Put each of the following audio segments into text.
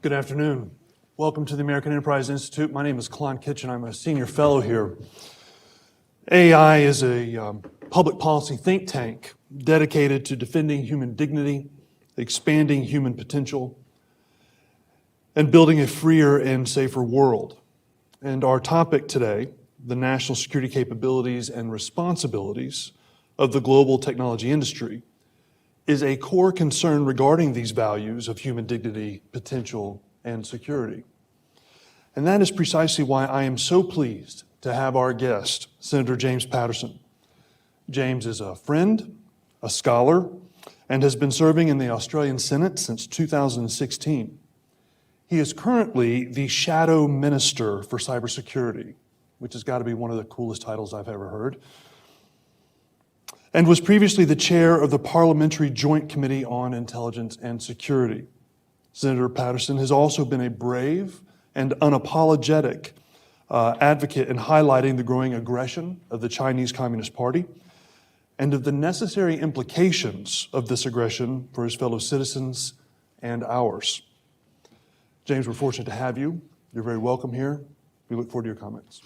Good afternoon. Welcome to the American Enterprise Institute. My name is Klon. I'm a senior fellow here. AI is a public policy think tank dedicated to defending human dignity, expanding human potential, and building a freer and safer world. And our topic today, the national security capabilities and responsibilities of the global technology industry, is a core concern regarding these values of human dignity, potential, and security. And that is precisely why I am so pleased to have our guest, Senator James Patterson. James is a friend, a scholar, and has been serving in the Australian Senate since 2016. He is currently the Shadow Minister for Cybersecurity, which has got to be one of the coolest titles I've ever heard, and was previously the chair of the Parliamentary Joint Committee on Intelligence and Security. Senator Patterson has also been a brave and unapologetic advocate in highlighting the growing aggression of the Chinese Communist Party and of the necessary implications of this aggression for his fellow citizens and ours. James, we're fortunate to have you. You're very welcome here. We look forward to your comments.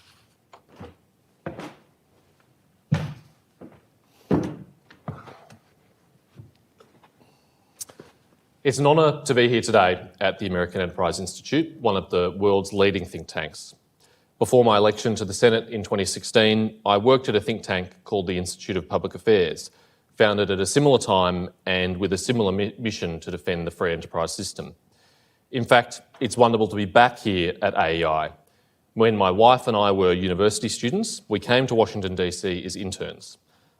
It's an honour to be here today at the American Enterprise Institute, one of the world's leading think tanks. Before my election to the Senate in 2016, I worked at a think tank called the Institute of Public Affairs, founded at a similar time and with a similar mission to defend the free enterprise system. In fact, it's wonderful to be back here at AEI. When my wife and I were university students, we came to Washington, DC as interns.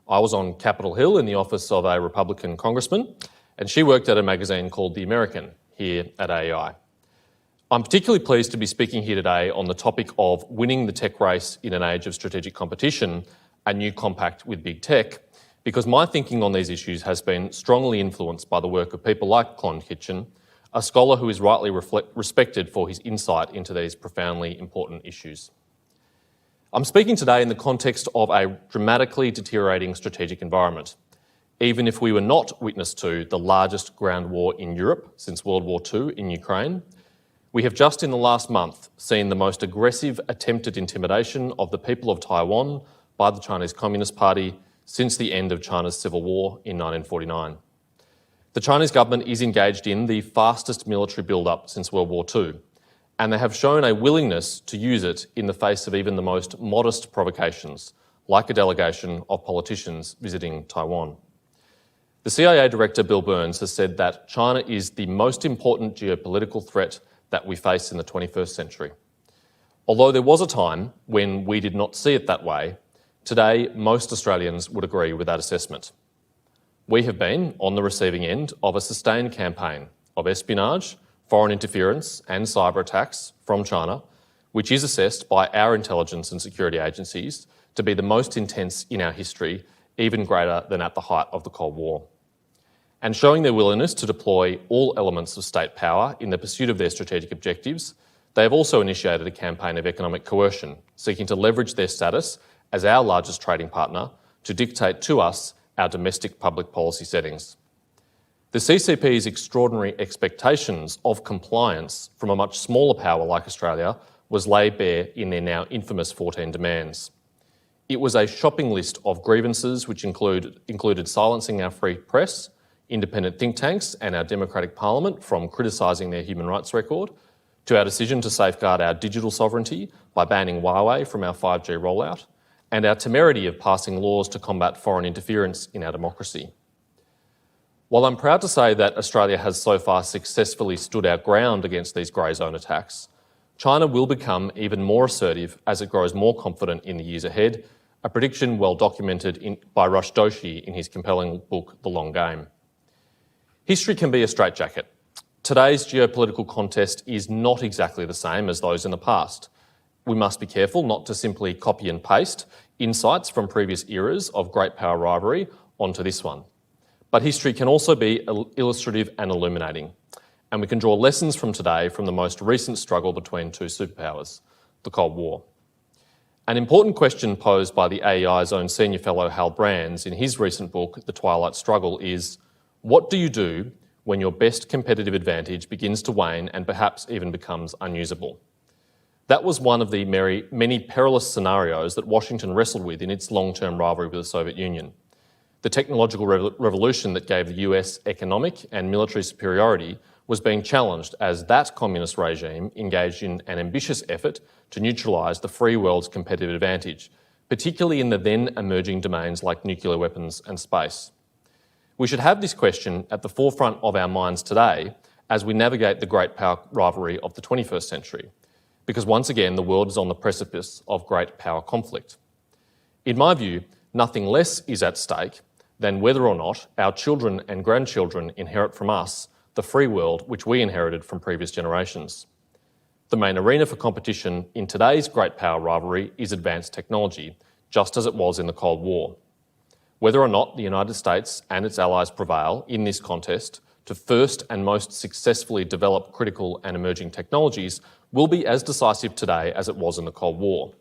I was on Capitol Hill in the office of a Republican congressman, and she worked at a magazine called The American here at AEI. I'm particularly pleased to be speaking here today on the topic of winning the tech race in an age of strategic competition, a new compact with big tech, because my thinking on these issues has been strongly influenced by the work of people like Klon, a scholar who is rightly respected for his insight into these profoundly important issues. I'm speaking today in the context of a dramatically deteriorating strategic environment. Even if we were not witness to the largest ground war in Europe since World War II in Ukraine, we have just in the last month seen the most aggressive attempted intimidation of the people of Taiwan by the Chinese Communist Party since the end of China's civil war in 1949. The Chinese government is engaged in the fastest military build-up since World War II, and they have shown a willingness to use it in the face of even the most modest provocations, like a delegation of politicians visiting Taiwan. The CIA Director Bill Burns has said that China is the most important geopolitical threat that we face in the 21st century. Although there was a time when we did not see it that way, today most Australians would agree with that assessment. We have been on the receiving end of a sustained campaign of espionage, foreign interference and cyber attacks from China, which is assessed by our intelligence and security agencies to be the most intense in our history, even greater than at the height of the Cold War. And showing their willingness to deploy all elements of state power in the pursuit of their strategic objectives, they have also initiated a campaign of economic coercion, seeking to leverage their status as our largest trading partner to dictate to us our domestic public policy settings. The CCP's extraordinary expectations of compliance from a much smaller power like Australia was laid bare in their now infamous 14 demands. It was a shopping list of grievances which included silencing our free press, independent think tanks and our democratic parliament from criticising their human rights record, to our decision to safeguard our digital sovereignty by banning Huawei from our 5G rollout, and our temerity of passing laws to combat foreign interference in our democracy. While I'm proud to say that Australia has so far successfully stood our ground against these grey zone attacks, China will become even more assertive as it grows more confident in the years ahead, a prediction well documented by Rush Doshi in his compelling book, The Long Game. History can be a straitjacket. Today's geopolitical contest is not exactly the same as those in the past. We must be careful not to simply copy and paste insights from previous eras of great power rivalry onto this one. But history can also be illustrative and illuminating, and we can draw lessons from today from the most recent struggle between two superpowers, the Cold War. An important question posed by the AEI's own senior fellow Hal Brands in his recent book, The Twilight Struggle, is what do you do when your best competitive advantage begins to wane and perhaps even becomes unusable. That was one of the many perilous scenarios that Washington wrestled with in its long-term rivalry with the Soviet Union. The technological revolution that gave the US economic and military superiority was being challenged as that communist regime engaged in an ambitious effort to neutralise the free world's competitive advantage, particularly in the then emerging domains like nuclear weapons and space. We should have this question at the forefront of our minds today as we navigate the great power rivalry of the 21st century, because once again the world is on the precipice of great power conflict. In my view, nothing less is at stake than whether or not our children and grandchildren inherit from us the free world which we inherited from previous generations. The main arena for competition in today's great power rivalry is advanced technology, just as it was in the Cold War. Whether or not the United States and its allies prevail in this contest to first and most successfully develop critical and emerging technologies will be as decisive today as it was in the Cold War.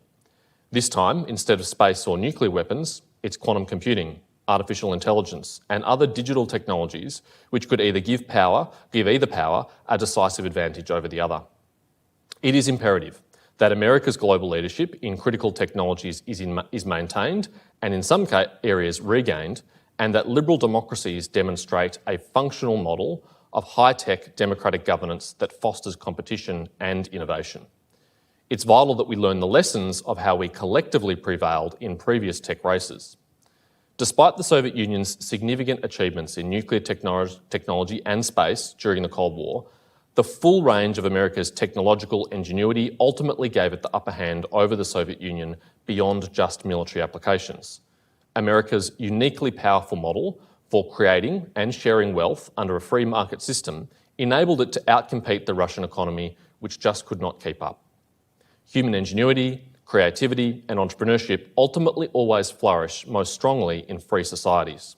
This time, instead of space or nuclear weapons, it's quantum computing, artificial intelligence, and other digital technologies which could either give either power a decisive advantage over the other. It is imperative that America's global leadership in critical technologies is maintained and in some areas regained, and that liberal democracies demonstrate a functional model of high-tech democratic governance that fosters competition and innovation. It's vital that we learn the lessons of how we collectively prevailed in previous tech races. Despite the Soviet Union's significant achievements in nuclear technology and space during the Cold War, the full range of America's technological ingenuity ultimately gave it the upper hand over the Soviet Union beyond just military applications. America's uniquely powerful model for creating and sharing wealth under a free market system enabled it to outcompete the Russian economy, which just could not keep up. Human ingenuity, creativity, and entrepreneurship ultimately always flourish most strongly in free societies.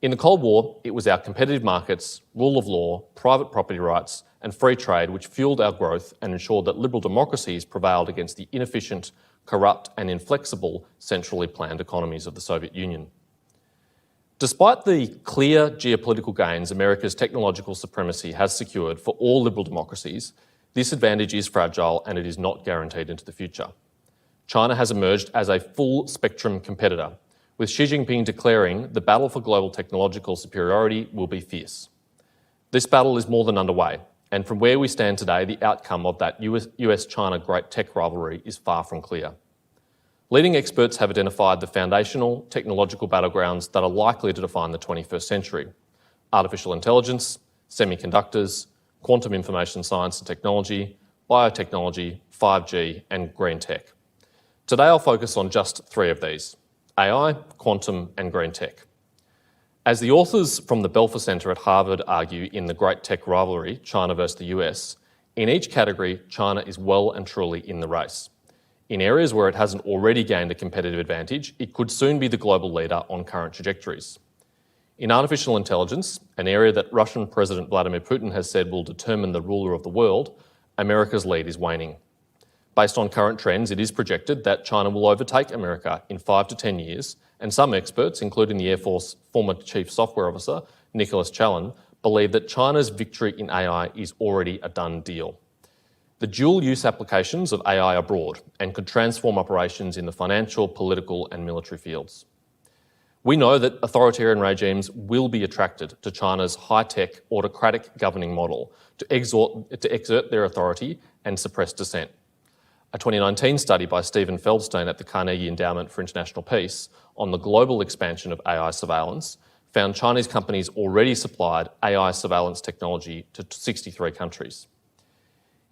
In the Cold War, it was our competitive markets, rule of law, private property rights, and free trade which fueled our growth and ensured that liberal democracies prevailed against the inefficient, corrupt, and inflexible centrally planned economies of the Soviet Union. Despite the clear geopolitical gains America's technological supremacy has secured for all liberal democracies, this advantage is fragile and it is not guaranteed into the future. China has emerged as a full-spectrum competitor, with Xi Jinping declaring the battle for global technological superiority will be fierce. This battle is more than underway, and from where we stand today, the outcome of that US-China great tech rivalry is far from clear. Leading experts have identified the foundational technological battlegrounds that are likely to define the 21st century: artificial intelligence, semiconductors, quantum information science and technology, biotechnology, 5G, and green tech. Today I'll focus on just three of these: AI, quantum, and green tech. As the authors from the Belfer Center at Harvard argue in the Great Tech Rivalry, China versus the US, in each category, China is well and truly in the race. In areas where it hasn't already gained a competitive advantage, it could soon be the global leader on current trajectories. In artificial intelligence, an area that Russian President Vladimir Putin has said will determine the ruler of the world, America's lead is waning. Based on current trends, it is projected that China will overtake America in 5 to 10 years, and some experts, including the Air Force former Chief Software Officer Nicholas Challen, believe that China's victory in AI is already a done deal. The dual-use applications of AI are broad and could transform operations in the financial, political, and military fields. We know that authoritarian regimes will be attracted to China's high-tech, autocratic governing model to exert their authority and suppress dissent. A 2019 study by Stephen Feldstein at the Carnegie Endowment for International Peace on the global expansion of AI surveillance found Chinese companies already supplied AI surveillance technology to 63 countries.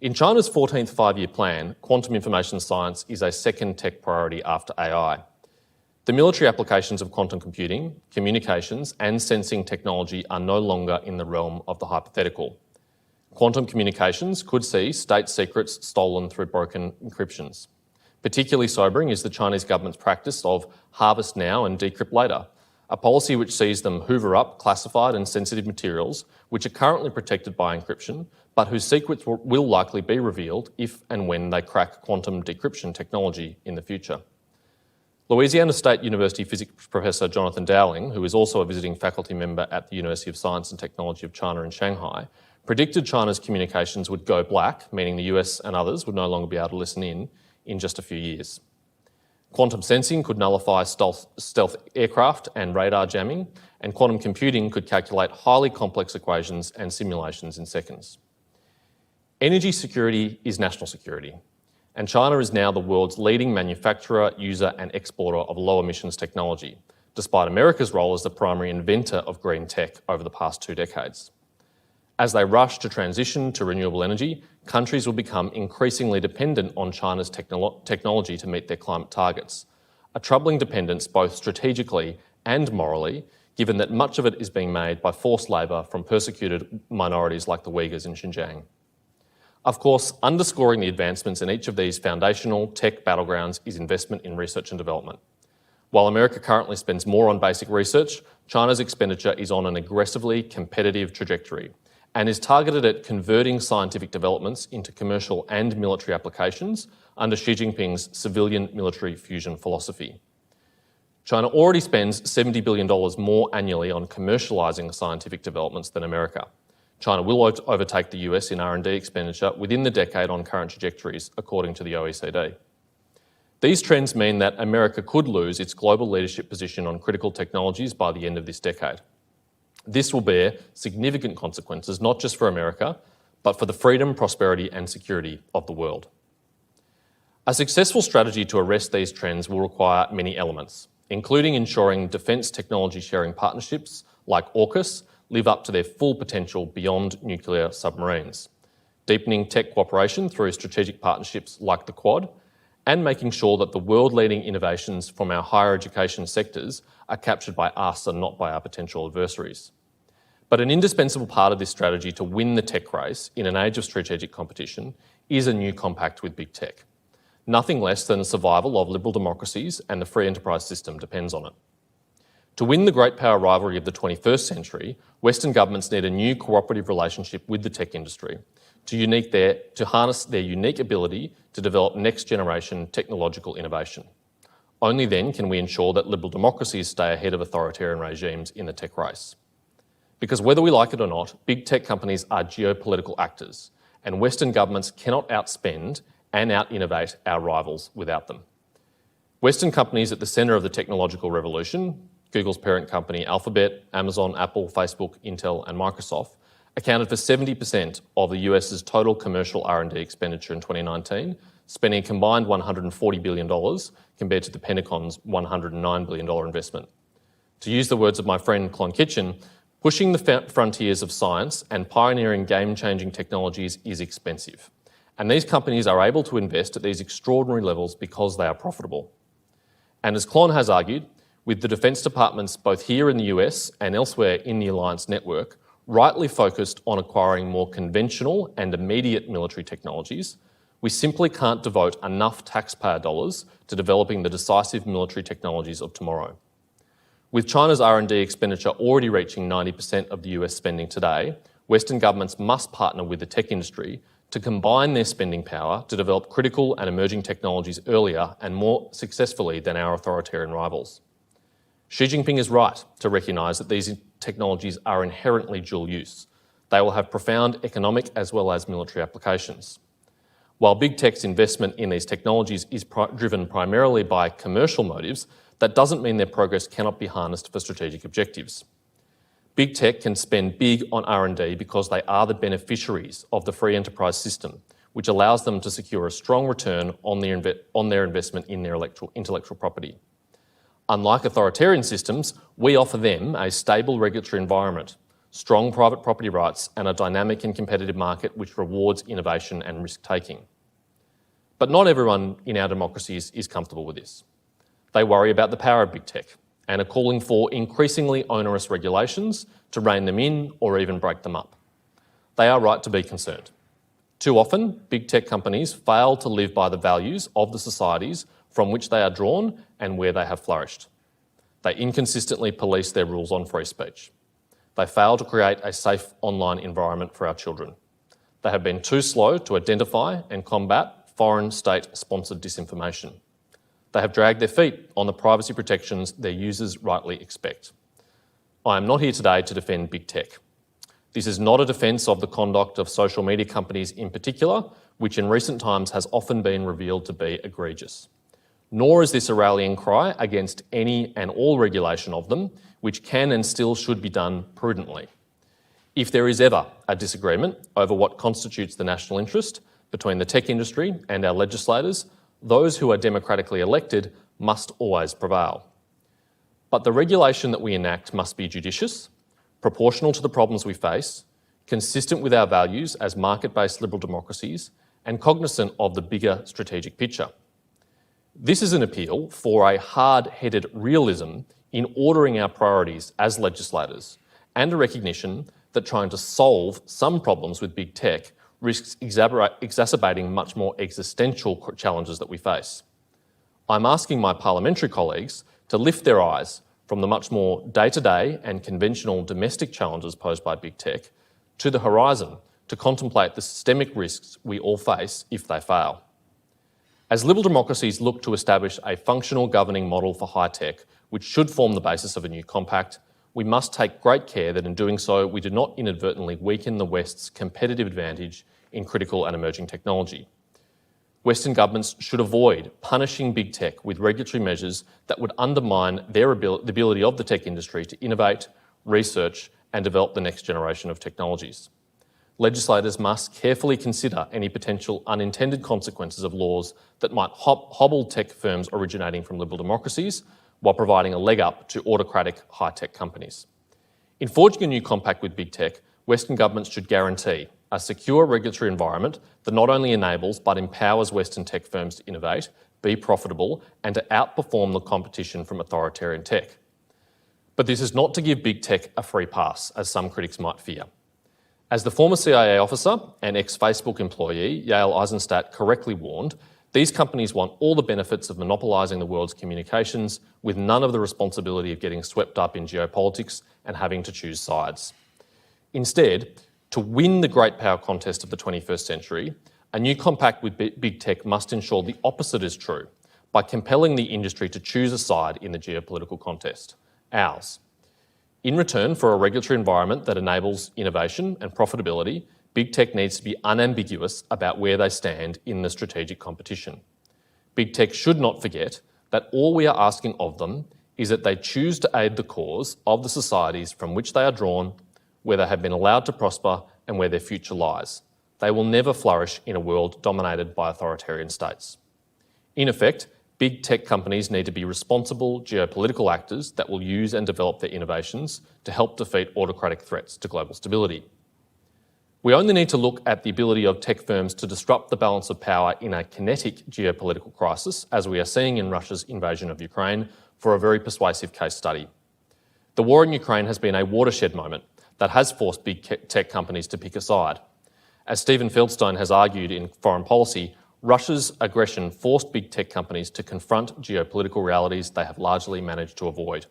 In China's 14th five-year plan, quantum information science is a second tech priority after AI. The military applications of quantum computing, communications, and sensing technology are no longer in the realm of the hypothetical. Quantum communications could see state secrets stolen through broken encryptions. Particularly sobering is the Chinese government's practice of harvest now and decrypt later, a policy which sees them hoover up classified and sensitive materials which are currently protected by encryption, but whose secrets will likely be revealed if and when they crack quantum decryption technology in the future. Louisiana State University physics professor Jonathan Dowling, who is also a visiting faculty member at the University of Science and Technology of China in Shanghai, predicted China's communications would go black, meaning the US and others would no longer be able to listen in just a few years. Quantum sensing could nullify stealth aircraft and radar jamming, and quantum computing could calculate highly complex equations and simulations in seconds. Energy security is national security, and China is now the world's leading manufacturer, user and exporter of low emissions technology, despite America's role as the primary inventor of green tech over the past 2 decades. As they rush to transition to renewable energy, countries will become increasingly dependent on China's technology to meet their climate targets, a troubling dependence both strategically and morally, given that much of it is being made by forced labour from persecuted minorities like the Uyghurs in Xinjiang. Of course, underscoring the advancements in each of these foundational tech battlegrounds is investment in research and development. While America currently spends more on basic research, China's expenditure is on an aggressively competitive trajectory and is targeted at converting scientific developments into commercial and military applications under Xi Jinping's civilian-military fusion philosophy. China already spends $70 billion more annually on commercialising scientific developments than America. China will overtake the US in R&D expenditure within the decade on current trajectories, according to the OECD. These trends mean that America could lose its global leadership position on critical technologies by the end of this decade. This will bear significant consequences, not just for America, but for the freedom, prosperity and security of the world. A successful strategy to arrest these trends will require many elements, including ensuring defence technology sharing partnerships like AUKUS live up to their full potential beyond nuclear submarines, deepening tech cooperation through strategic partnerships like the Quad, and making sure that the world-leading innovations from our higher education sectors are captured by us and not by our potential adversaries. But an indispensable part of this strategy to win the tech race in an age of strategic competition is a new compact with big tech. Nothing less than the survival of liberal democracies and the free enterprise system depends on it. To win the great power rivalry of the 21st century, Western governments need a new cooperative relationship with the tech industry to harness their unique ability to develop next-generation technological innovation. Only then can we ensure that liberal democracies stay ahead of authoritarian regimes in the tech race. Because whether we like it or not, big tech companies are geopolitical actors, and Western governments cannot outspend and out-innovate our rivals without them. Western companies at the centre of the technological revolution, Google's parent company Alphabet, Amazon, Apple, Facebook, Intel and Microsoft, accounted for 70% of the US's total commercial R&D expenditure in 2019, spending a combined $140 billion compared to the Pentagon's $109 billion investment. To use the words of my friend Klon Kitchen, pushing the frontiers of science and pioneering game-changing technologies is expensive. And these companies are able to invest at these extraordinary levels because they are profitable. And as Klon has argued, with the Defence Departments both here in the US and elsewhere in the Alliance network, rightly focused on acquiring more conventional and immediate military technologies, we simply can't devote enough taxpayer dollars to developing the decisive military technologies of tomorrow. With China's R&D expenditure already reaching 90% of the US spending today, Western governments must partner with the tech industry to combine their spending power to develop critical and emerging technologies earlier and more successfully than our authoritarian rivals. Xi Jinping is right to recognise that these technologies are inherently dual use. They will have profound economic as well as military applications. While big tech's investment in these technologies is driven primarily by commercial motives, that doesn't mean their progress cannot be harnessed for strategic objectives. Big tech can spend big on R&D because they are the beneficiaries of the free enterprise system, which allows them to secure a strong return on their investment in their intellectual property. Unlike authoritarian systems, we offer them a stable regulatory environment, strong private property rights, and a dynamic and competitive market which rewards innovation and risk-taking. But not everyone in our democracies is comfortable with this. They worry about the power of big tech and are calling for increasingly onerous regulations to rein them in or even break them up. They are right to be concerned. Too often, big tech companies fail to live by the values of the societies from which they are drawn and where they have flourished. They inconsistently police their rules on free speech. They fail to create a safe online environment for our children. They have been too slow to identify and combat foreign state-sponsored disinformation. they have dragged their feet on the privacy protections their users rightly expect. I am not here today to defend big tech. This is not a defence of the conduct of social media companies in particular, which in recent times has often been revealed to be egregious. Nor is this a rallying cry against any and all regulation of them, which can and still should be done prudently. If there is ever a disagreement over what constitutes the national interest between the tech industry and our legislators, those who are democratically elected must always prevail. But the regulation that we enact must be judicious, proportional to the problems we face, consistent with our values as market-based liberal democracies, and cognizant of the bigger strategic picture. This is an appeal for a hard-headed realism in ordering our priorities as legislators, and a recognition that trying to solve some problems with big tech risks exacerbating much more existential challenges that we face. I'm asking my parliamentary colleagues to lift their eyes from the much more day-to-day and conventional domestic challenges posed by big tech to the horizon to contemplate the systemic risks we all face if they fail. As liberal democracies look to establish a functional governing model for high tech, which should form the basis of a new compact, we must take great care that in doing so, we do not inadvertently weaken the West's competitive advantage in critical and emerging technology. Western governments should avoid punishing big tech with regulatory measures that would undermine the ability of the tech industry to innovate, research, and develop the next generation of technologies. Legislators must carefully consider any potential unintended consequences of laws that might hobble tech firms originating from liberal democracies while providing a leg up to autocratic high-tech companies. In forging a new compact with big tech, Western governments should guarantee a secure regulatory environment that not only enables but empowers Western tech firms to innovate, be profitable, and to outperform the competition from authoritarian tech. But this is not to give big tech a free pass, as some critics might fear. As the former CIA officer and ex-Facebook employee, Yael Eisenstadt, correctly warned, these companies want all the benefits of monopolising the world's communications with none of the responsibility of getting swept up in geopolitics and having to choose sides. Instead, to win the great power contest of the 21st century, a new compact with big tech must ensure the opposite is true by compelling the industry to choose a side in the geopolitical contest, ours. In return for a regulatory environment that enables innovation and profitability, big tech needs to be unambiguous about where they stand in the strategic competition. Big tech should not forget that all we are asking of them is that they choose to aid the cause of the societies from which they are drawn, where they have been allowed to prosper and where their future lies. They will never flourish in a world dominated by authoritarian states. In effect, big tech companies need to be responsible geopolitical actors that will use and develop their innovations to help defeat autocratic threats to global stability. We only need to look at the ability of tech firms to disrupt the balance of power in a kinetic geopolitical crisis, as we are seeing in Russia's invasion of Ukraine, for a very persuasive case study. The war in Ukraine has been a watershed moment that has forced big tech companies to pick a side. As Stephen Feldstein has argued in Foreign Policy, Russia's aggression forced big tech companies to confront geopolitical realities they have largely managed to avoid.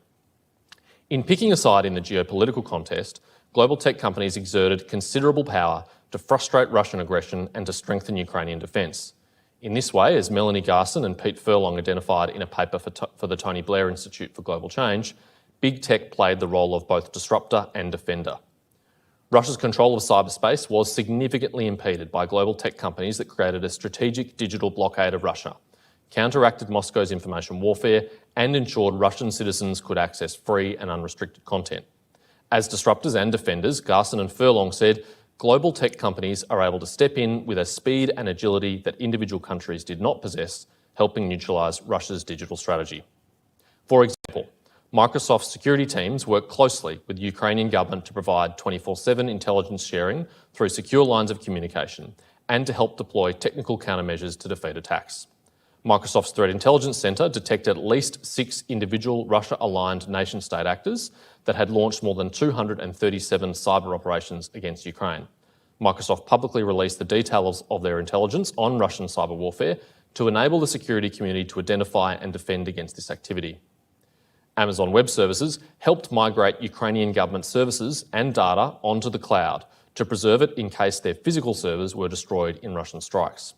In picking a side in the geopolitical contest, global tech companies exerted considerable power to frustrate Russian aggression and to strengthen Ukrainian defence. In this way, as Melanie Garson and Pete Furlong identified in a paper for the Tony Blair Institute for Global Change, big tech played the role of both disruptor and defender. Russia's control of cyberspace was significantly impeded by global tech companies that created a strategic digital blockade of Russia, counteracted Moscow's information warfare, and ensured Russian citizens could access free and unrestricted content. As disruptors and defenders, Garson and Furlong said, global tech companies are able to step in with a speed and agility that individual countries did not possess, helping neutralise Russia's digital strategy. For example, Microsoft's security teams work closely with the Ukrainian government to provide 24/7 intelligence sharing through secure lines of communication and to help deploy technical countermeasures to defeat attacks. Microsoft's Threat Intelligence Centre detected at least 6 individual Russia-aligned nation-state actors that had launched more than 237 cyber operations against Ukraine. Microsoft publicly released the details of their intelligence on Russian cyber warfare to enable the security community to identify and defend against this activity. Amazon Web Services helped migrate Ukrainian government services and data onto the cloud to preserve it in case their physical servers were destroyed in Russian strikes.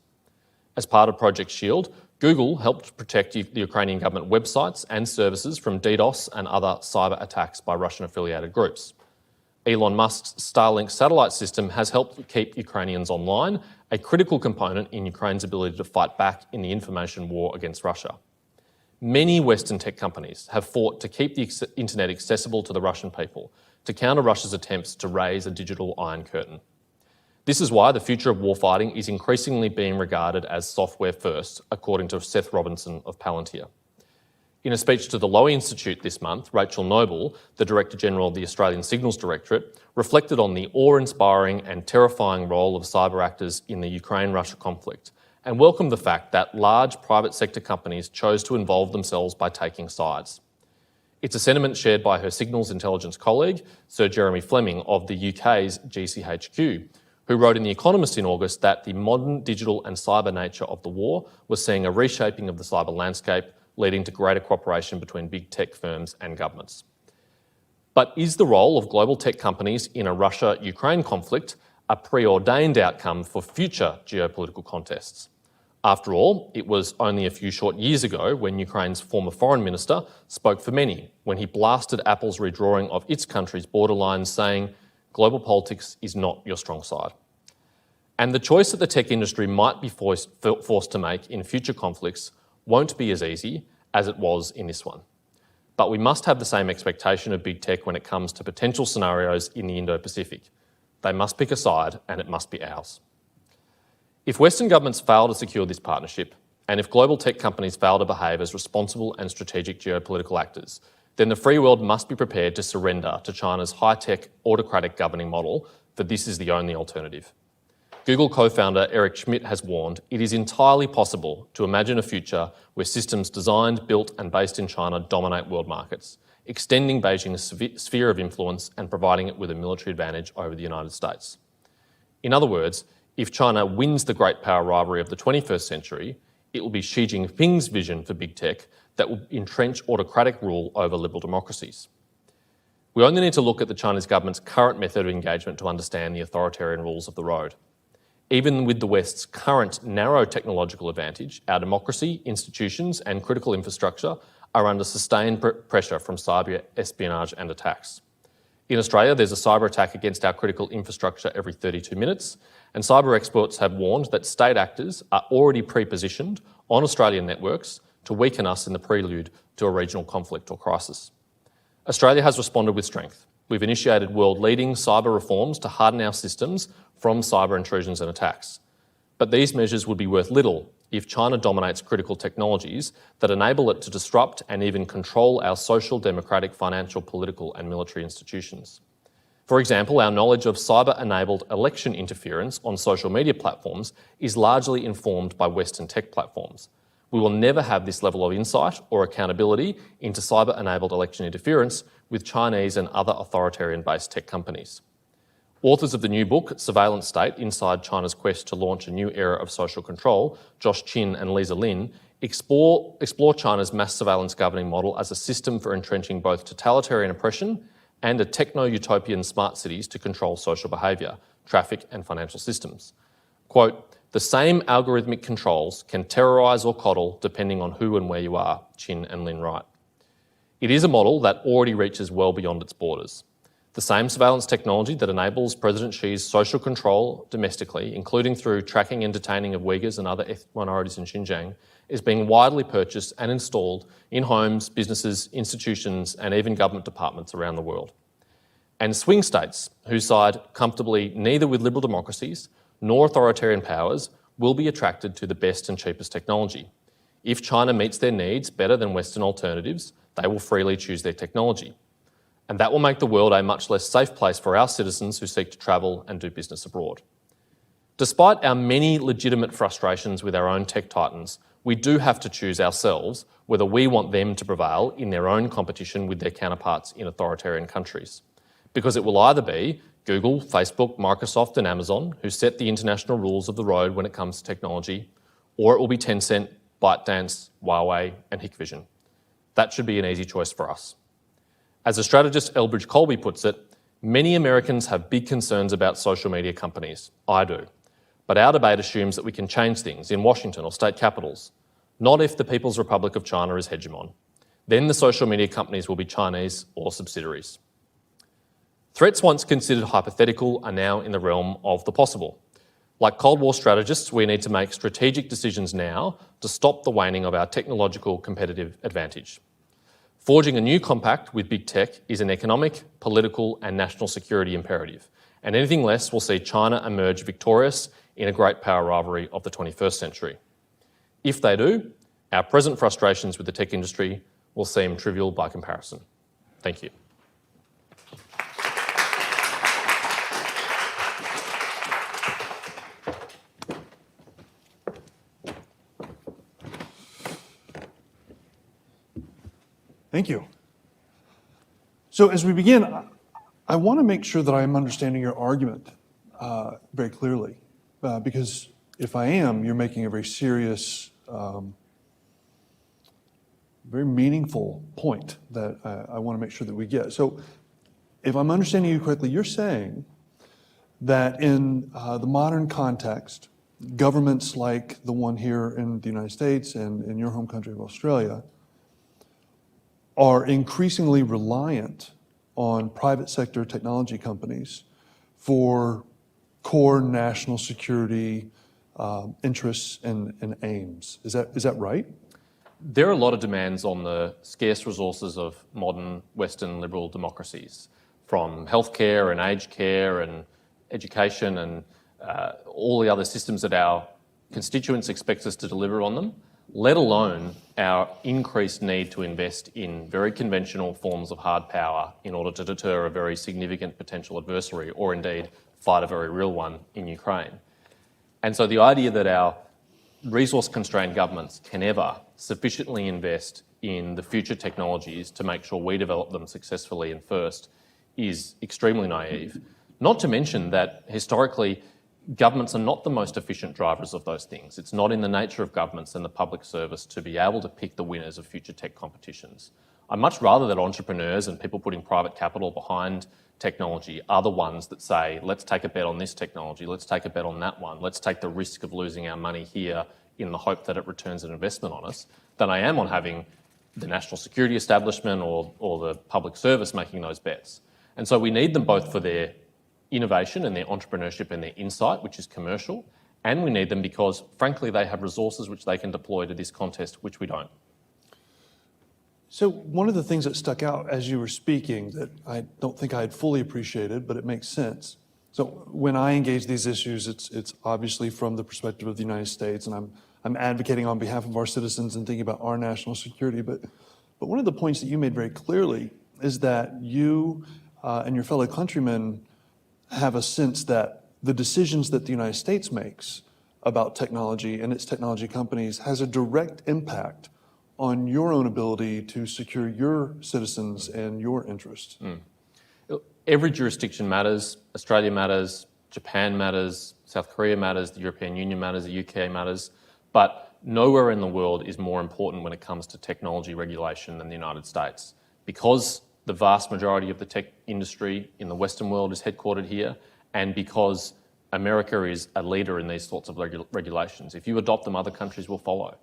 As part of Project Shield, Google helped protect the Ukrainian government websites and services from DDoS and other cyber attacks by Russian-affiliated groups. Elon Musk's Starlink satellite system has helped keep Ukrainians online, a critical component in Ukraine's ability to fight back in the information war against Russia. Many Western tech companies have fought to keep the internet accessible to the Russian people, to counter Russia's attempts to raise a digital Iron Curtain. This is why the future of warfighting is increasingly being regarded as software first, according to Seth Robinson of Palantir. In a speech to the Lowy Institute this month, Rachel Noble, the Director General of the Australian Signals Directorate, reflected on the awe-inspiring and terrifying role of cyber actors in the Ukraine-Russia conflict and welcomed the fact that large private sector companies chose to involve themselves by taking sides. It's a sentiment shared by her signals intelligence colleague, Sir Jeremy Fleming of the UK's GCHQ, who wrote in The Economist in August that the modern digital and cyber nature of the war was seeing a reshaping of the cyber landscape, leading to greater cooperation between big tech firms and governments. But is the role of global tech companies in a Russia-Ukraine conflict a preordained outcome for future geopolitical contests? After all, it was only a few short years ago when Ukraine's former foreign minister spoke for many, when he blasted Apple's redrawing of its country's borderlines, saying, "Global politics is not your strong side." And the choice that the tech industry might be forced to make in future conflicts won't be as easy as it was in this one. But we must have the same expectation of big tech when it comes to potential scenarios in the Indo-Pacific. They must pick a side, and it must be ours. If Western governments fail to secure this partnership, and if global tech companies fail to behave as responsible and strategic geopolitical actors, then the free world must be prepared to surrender to China's high-tech, autocratic governing model, for this is the only alternative. Google co-founder Eric Schmidt has warned it is entirely possible to imagine a future where systems designed, built and based in China dominate world markets, extending Beijing's sphere of influence and providing it with a military advantage over the United States. In other words, if China wins the great power rivalry of the 21st century, it will be Xi Jinping's vision for big tech that will entrench autocratic rule over liberal democracies. We only need to look at the Chinese government's current method of engagement to understand the authoritarian rules of the road. Even with the West's current narrow technological advantage, our democracy, institutions and critical infrastructure are under sustained pressure from cyber espionage and attacks. In Australia, there's a cyber attack against our critical infrastructure every 32 minutes, and cyber experts have warned that state actors are already pre-positioned on Australian networks to weaken us in the prelude to a regional conflict or crisis. Australia has responded with strength. We've initiated world-leading cyber reforms to harden our systems from cyber intrusions and attacks. But these measures would be worth little if China dominates critical technologies that enable it to disrupt and even control our social, democratic, financial, political and military institutions. For example, our knowledge of cyber-enabled election interference on social media platforms is largely informed by Western tech platforms. We will never have this level of insight or accountability into cyber-enabled election interference with Chinese and other authoritarian-based tech companies. Authors of the new book, Surveillance State, Inside China's Quest to Launch a New Era of Social Control, Josh Chin and Lisa Lin, explore China's mass surveillance governing model as a system for entrenching both totalitarian oppression and a techno-utopian smart cities to control social behaviour, traffic and financial systems. Quote, "The same algorithmic controls can terrorise or coddle depending on who and where you are," Chin and Lin write. It is a model that already reaches well beyond its borders. The same surveillance technology that enables President Xi's social control domestically, including through tracking and detaining of Uyghurs and other ethnic minorities in Xinjiang, is being widely purchased and installed in homes, businesses, institutions, and even government departments around the world. And swing states, who side comfortably neither with liberal democracies nor authoritarian powers, will be attracted to the best and cheapest technology. If China meets their needs better than Western alternatives, they will freely choose their technology. And that will make the world a much less safe place for our citizens who seek to travel and do business abroad. Despite our many legitimate frustrations with our own tech titans, we do have to choose ourselves whether we want them to prevail in their own competition with their counterparts in authoritarian countries. Because it will either be Google, Facebook, Microsoft and Amazon who set the international rules of the road when it comes to technology, or it will be Tencent, ByteDance, Huawei and Hikvision. That should be an easy choice for us. As the strategist Elbridge Colby puts it, many Americans have big concerns about social media companies. I do. But our debate assumes that we can change things in Washington or state capitals. not if the People's Republic of China is hegemon. Then the social media companies will be Chinese or subsidiaries. Threats once considered hypothetical are now in the realm of the possible. Like Cold War strategists, we need to make strategic decisions now to stop the waning of our technological competitive advantage. Forging a new compact with big tech is an economic, political and national security imperative, and anything less will see China emerge victorious in a great power rivalry of the 21st century. If they do, our present frustrations with the tech industry will seem trivial by comparison. Thank you. Thank you. So as we begin, I want to make sure that I'm understanding your argument very clearly, because if I am, you're making a very serious, very meaningful point that I want to make sure that we get. So if I'm understanding you correctly, you're saying that in the modern context, governments like the one here in the United States and in your home country of Australia are increasingly reliant on private sector technology companies for core national security interests and aims. Is that right? There are a lot of demands on the scarce resources of modern Western liberal democracies, from healthcare and aged care and education and all the other systems that our constituents expect us to deliver on them, let alone our increased need to invest in very conventional forms of hard power in order to deter a very significant potential adversary, or indeed fight a very real one in Ukraine. And so the idea that our resource-constrained governments can ever sufficiently invest in the future technologies to make sure we develop them successfully and first is extremely naive. Not to mention that historically, governments are not the most efficient drivers of those things. It's not in the nature of governments and the public service to be able to pick the winners of future tech competitions. I'd much rather that entrepreneurs and people putting private capital behind technology are the ones that say, let's take a bet on this technology, let's take a bet on that one, let's take the risk of losing our money here in the hope that it returns an investment on us, than I am on having the national security establishment or the public service making those bets. And so we need them both for their innovation and their entrepreneurship and their insight, which is commercial, and we need them because, frankly, they have resources which they can deploy to this contest, which we don't. So one of the things that stuck out as you were speaking that I don't think I had fully appreciated, but it makes sense. So when I engage these issues, it's obviously from the perspective of the United States, and I'm advocating on behalf of our citizens and thinking about our national security. But one of the points that you made very clearly is that you and your fellow countrymen have a sense that the decisions that the United States makes about technology and its technology companies has a direct impact on your own ability to secure your citizens and your interests. Every jurisdiction matters. Australia matters, Japan matters, South Korea matters, the European Union matters, the UK matters, but nowhere in the world is more important when it comes to technology regulation than the United States. Because the vast majority of the tech industry in the Western world is headquartered here, and because America is a leader in these sorts of regulations. If you adopt them, other countries will follow.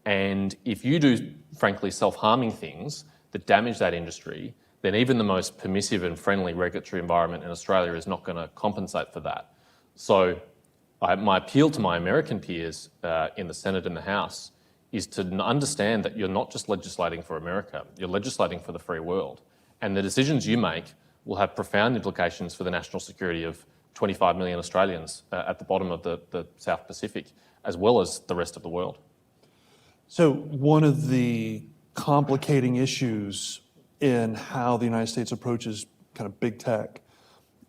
And if you do, frankly, self-harming things that damage that industry, then even the most permissive and friendly regulatory environment in Australia is not going to compensate for that. So my appeal to my American peers in the Senate and the House is to understand that you're not just legislating for America, you're legislating for the free world. And the decisions you make will have profound implications for the national security of 25 million Australians at the bottom of the South Pacific, as well as the rest of the world. So one of the complicating issues in how the United States approaches kind of big tech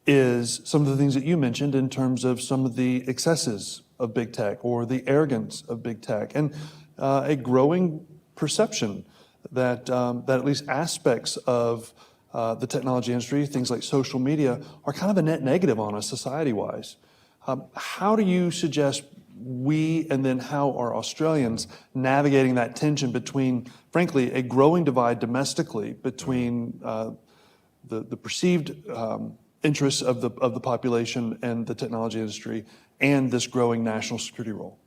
is some of the things that you mentioned in terms of some of the excesses of big tech or the arrogance of big tech, and a growing perception that at least aspects of the technology industry, things like social media, are kind of a net negative on us society-wise. How do you suggest we, and then how are Australians navigating that tension between, frankly, a growing divide domestically between the perceived interests of the population and the technology industry, and this growing national security role?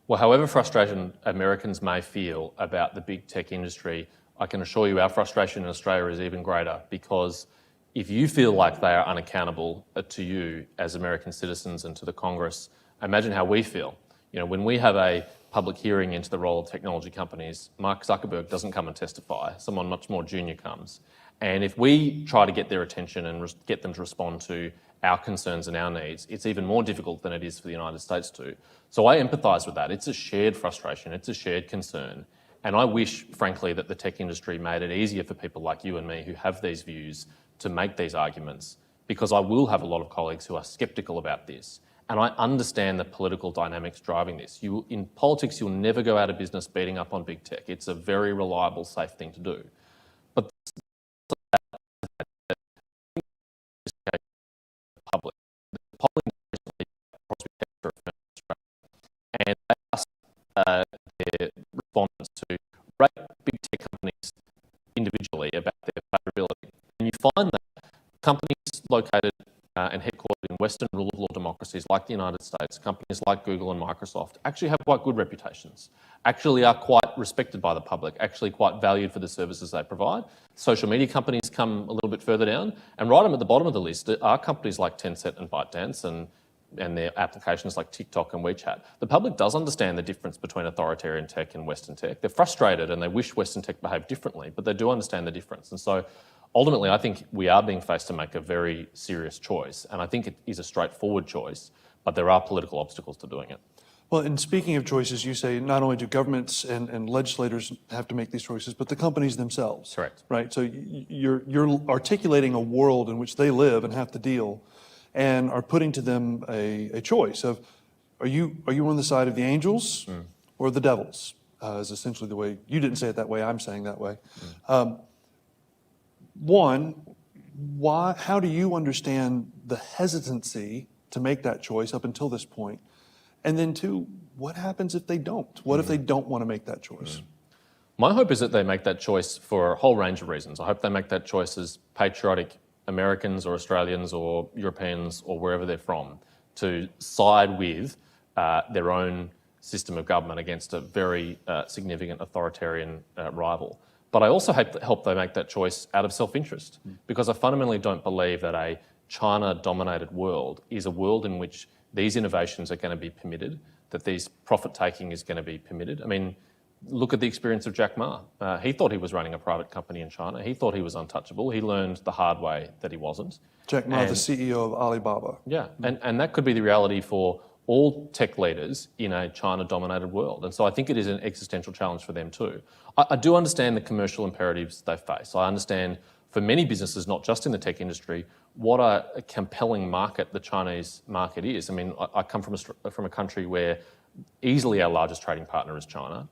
Well, however frustrated Americans may feel about the big tech industry, I can assure you our frustration in Australia is even greater, because if you feel like they are unaccountable to you as American citizens and to the Congress, imagine how we feel. You know, when we have a public hearing into the role of technology companies, Mark Zuckerberg doesn't come and testify, someone much more junior comes. And if we try to get their attention and get them to respond to our concerns and our needs, it's even more difficult than it is for the United States to. So I empathise with that. It's a shared frustration, it's a shared concern. And I wish, frankly, that the tech industry made it easier for people like you and me who have these views to make these arguments, because I will have a lot of colleagues who are sceptical about this. And I understand the political dynamics driving this. In politics, you'll never go out of business beating up on big tech. It's a very reliable, safe thing to do. But the public, the polling recently prospect for and they asked their respondents to rate big tech companies individually about their favourability. And you find that companies located and headquartered in Western rule of law democracies like the United States, companies like Google and Microsoft, actually have quite good reputations, actually are quite respected by the public, actually quite valued for the services they provide. Social media companies come a little bit further down, and right at the bottom of the list are companies like Tencent and ByteDance and their applications like TikTok and WeChat. The public does understand the difference between authoritarian tech and Western tech. They're frustrated and they wish Western tech behaved differently, but they do understand the difference. And so ultimately, I think we are being faced to make a very serious choice, and I think it is a straightforward choice, but there are political obstacles to doing it. Well, and speaking of choices, you say not only do governments and legislators have to make these choices, but the companies themselves. Correct. Right. So you're articulating a world in which they live and have to deal, and are putting to them a choice of, are you on the side of the angels or the devils? Is essentially the way, you didn't say it that way, I'm saying that way. One, how do you understand the hesitancy to make that choice up until this point? And then two, what happens if they don't? What if they don't want to make that choice? My hope is that they make that choice for a whole range of reasons. I hope they make that choice as patriotic Americans or Australians or Europeans or wherever they're from, to side with their own system of government against a very significant authoritarian rival. But I also hope they make that choice out of self-interest, because I fundamentally don't believe that a China-dominated world is a world in which these innovations are going to be permitted, that these profit-taking is going to be permitted. I mean, look at the experience of Jack Ma. He thought he was running a private company in China. He thought he was untouchable. He learned the hard way that he wasn't. Jack Ma, the CEO of Alibaba. Yeah, and that could be the reality for all tech leaders in a China-dominated world. And so I think it is an existential challenge for them too. I do understand the commercial imperatives they face. I understand for many businesses, not just in the tech industry, what a compelling market the Chinese market is. I mean, I come from a country where easily our largest trading partner is China,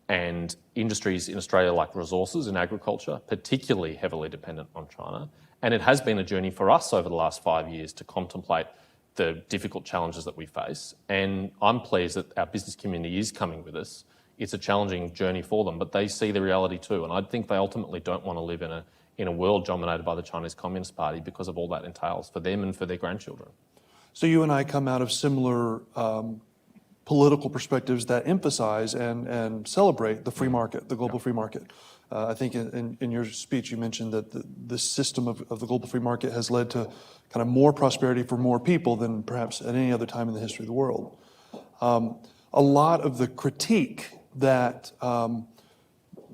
and industries in Australia like resources and agriculture, particularly heavily dependent on China. And it has been a journey for us over the last 5 years to contemplate the difficult challenges that we face. And I'm pleased that our business community is coming with us. It's a challenging journey for them, but they see the reality too. And I think they ultimately don't want to live in a world dominated by the Chinese Communist Party because of all that entails for them and for their grandchildren. So you and I come out of similar political perspectives that emphasize and celebrate the free market, the global free market. I think in your speech you mentioned that the system of the global free market has led to kind of more prosperity for more people than perhaps at any other time in the history of the world. A lot of the critique that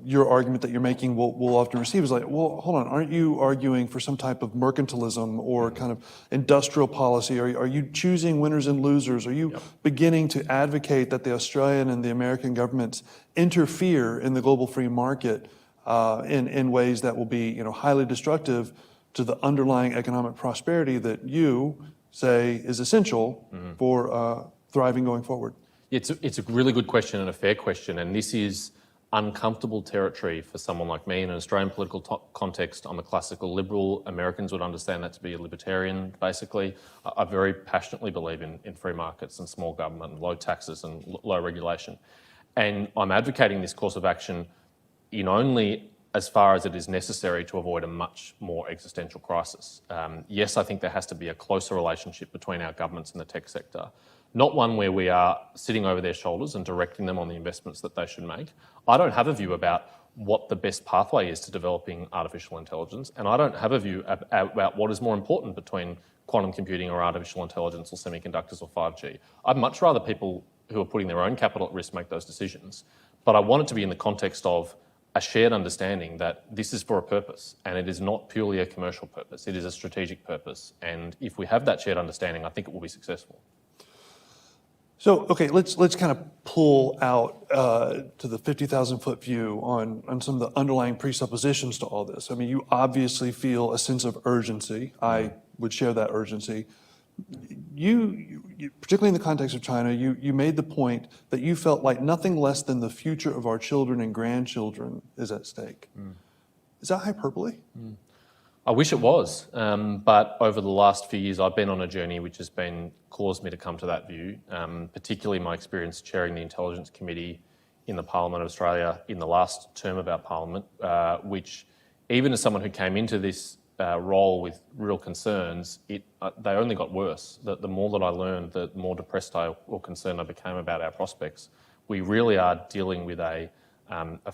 your argument that you're making will often receive is like, well, hold on, aren't you arguing for some type of mercantilism or kind of industrial policy? Are you choosing winners and losers? Are you beginning to advocate that the Australian and the American governments interfere in the global free market in ways that will be, highly destructive to the underlying economic prosperity that you say is essential for thriving going forward? It's a really good question and a fair question, and this is uncomfortable territory for someone like me. In an Australian political context, I'm a classical liberal. Americans would understand that to be a libertarian, basically. I very passionately believe in free markets and small government and low taxes and low regulation. And I'm advocating this course of action in only as far as it is necessary to avoid a much more existential crisis. Yes, I think there has to be a closer relationship between our governments and the tech sector, not one where we are sitting over their shoulders and directing them on the investments that they should make. I don't have a view about what the best pathway is to developing artificial intelligence, and I don't have a view about what is more important between quantum computing or artificial intelligence or semiconductors or 5G. I'd much rather people who are putting their own capital at risk make those decisions. But I want it to be in the context of a shared understanding that this is for a purpose, and it is not purely a commercial purpose, it is a strategic purpose. And if we have that shared understanding, I think it will be successful. So, okay, let's kind of pull out to the 50,000-foot view on some of the underlying presuppositions to all this. I mean, you obviously feel a sense of urgency. I would share that urgency. You particularly in the context of China, you made the point that you felt like nothing less than the future of our children and grandchildren is at stake. Is that hyperbole? I wish it was, but over the last few years I've been on a journey which has caused me to come to that view, particularly my experience chairing the Intelligence Committee in the Parliament of Australia in the last term of our Parliament, which even as someone who came into this role with real concerns, they only got worse. The more that I learned, the more depressed or concerned I became about our prospects. We really are dealing with a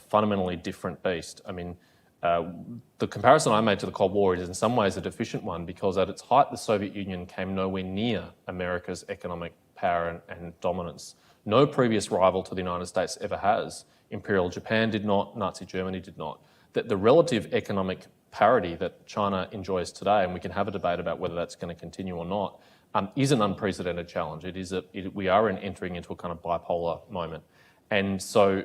fundamentally different beast. I mean, the comparison I made to the Cold War is in some ways a deficient one, because at its height the Soviet Union came nowhere near America's economic power and dominance. No previous rival to the United States ever has. Imperial Japan did not, Nazi Germany did not. The relative economic parity that China enjoys today, and we can have a debate about whether that's going to continue or not, is an unprecedented challenge. We are entering into a kind of bipolar moment. And so,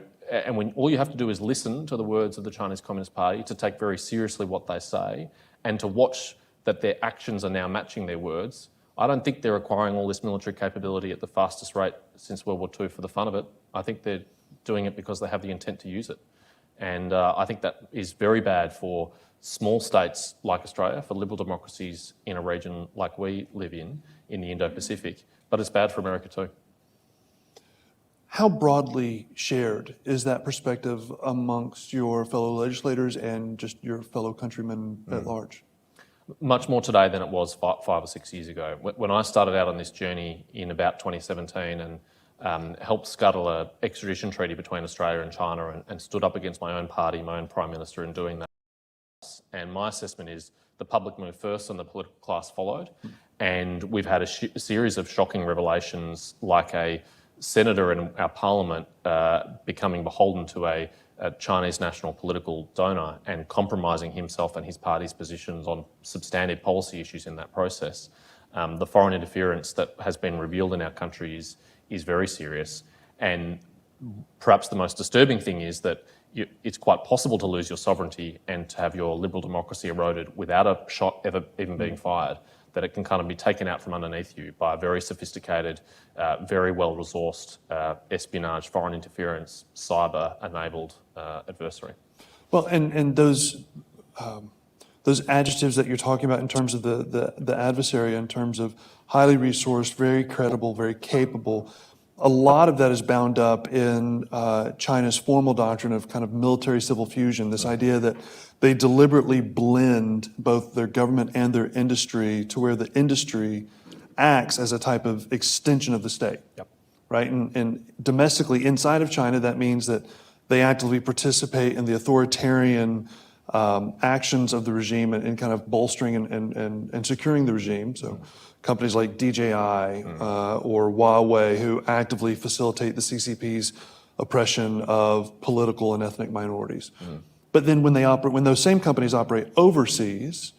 when all you have to do is listen to the words of the Chinese Communist Party, to take very seriously what they say, and to watch that their actions are now matching their words. I don't think they're acquiring all this military capability at the fastest rate since World War II for the fun of it. I think they're doing it because they have the intent to use it. And I think that is very bad for small states like Australia, for liberal democracies in a region like we live in the Indo-Pacific, but it's bad for America too. How broadly shared is that perspective amongst your fellow legislators and just your fellow countrymen at large? Much more today than it was 5 or 6 years ago. When I started out on this journey in about 2017 and helped scuttle an extradition treaty between Australia and China and stood up against my own party, my own Prime Minister in doing that. And my assessment is the public moved first and the political class followed. And we've had a series of shocking revelations, like a senator in our parliament becoming beholden to a Chinese national political donor and compromising himself and his party's positions on substantive policy issues in that process. The foreign interference that has been revealed in our country is very serious. And perhaps the most disturbing thing is that it's quite possible to lose your sovereignty and to have your liberal democracy eroded without a shot ever even being fired, that it can kind of be taken out from underneath you by a very sophisticated, very well-resourced espionage, foreign interference, cyber-enabled adversary. Well, and those adjectives that you're talking about in terms of the adversary, in terms of highly resourced, very credible, very capable, a lot of that is bound up in China's formal doctrine of kind of military-civil fusion, this idea that they deliberately blend both their government and their industry to where the industry acts as a type of extension of the state. Yep. Right? And domestically inside of China, that means that they actively participate in the authoritarian actions of the regime and kind of bolstering and securing the regime. So companies like DJI or Huawei, who actively facilitate the CCP's oppression of political and ethnic minorities. But then when those same companies operate overseas,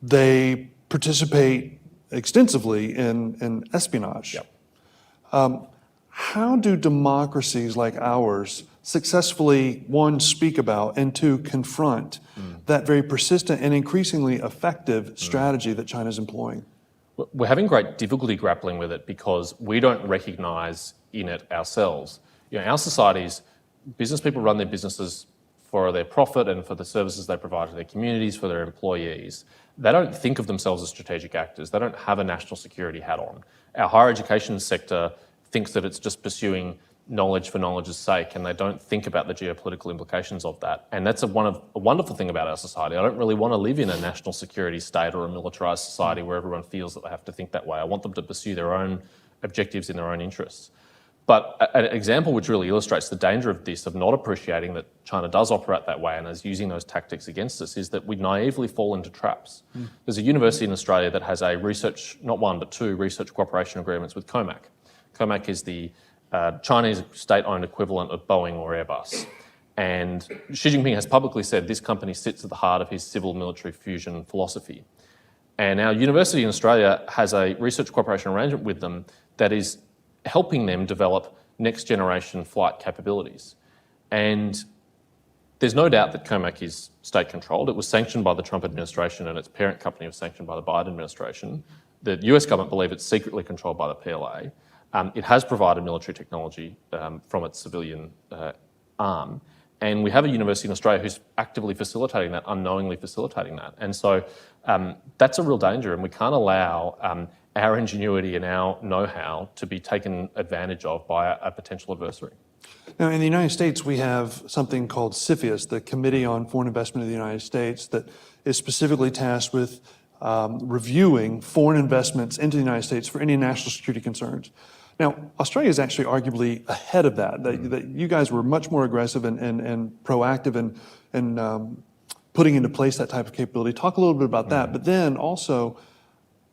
they participate extensively in espionage. Yep. How do democracies like ours successfully, one, speak about, and two, confront that very persistent and increasingly effective strategy that China's employing? We're having great difficulty grappling with it because we don't recognise in it ourselves. You know, our societies, business people run their businesses for their profit and for the services they provide to their communities, for their employees. They don't think of themselves as strategic actors. They don't have a national security hat on. Our higher education sector thinks that it's just pursuing knowledge for knowledge's sake, and they don't think about the geopolitical implications of that. And that's a wonderful thing about our society. I don't really want to live in a national security state or a militarised society where everyone feels that they have to think that way. I want them to pursue their own objectives in their own interests. But an example which really illustrates the danger of this, of not appreciating that China does operate that way and is using those tactics against us, is that we naively fall into traps. There's a university in Australia that has a research, not one, but two research cooperation agreements with COMAC. COMAC is the Chinese state-owned equivalent of Boeing or Airbus. And Xi Jinping has publicly said this company sits at the heart of his civil-military fusion philosophy. And our university in Australia has a research cooperation arrangement with them that is helping them develop next-generation flight capabilities. And there's no doubt that COMAC is state-controlled. It was sanctioned by the Trump administration and its parent company was sanctioned by the Biden administration. The US government believe it's secretly controlled by the PLA. It has provided military technology from its civilian arm. And we have a university in Australia who's actively facilitating that, unknowingly facilitating that. And so that's a real danger, and we can't allow our ingenuity and our know-how to be taken advantage of by a potential adversary. Now, in the United States, we have something called CFIUS, the Committee on Foreign Investment of the United States, that is specifically tasked with reviewing foreign investments into the United States for any national security concerns. Now, Australia is actually arguably ahead of that. That you guys were much more aggressive and proactive in putting into place that type of capability. Talk a little bit about that, but then also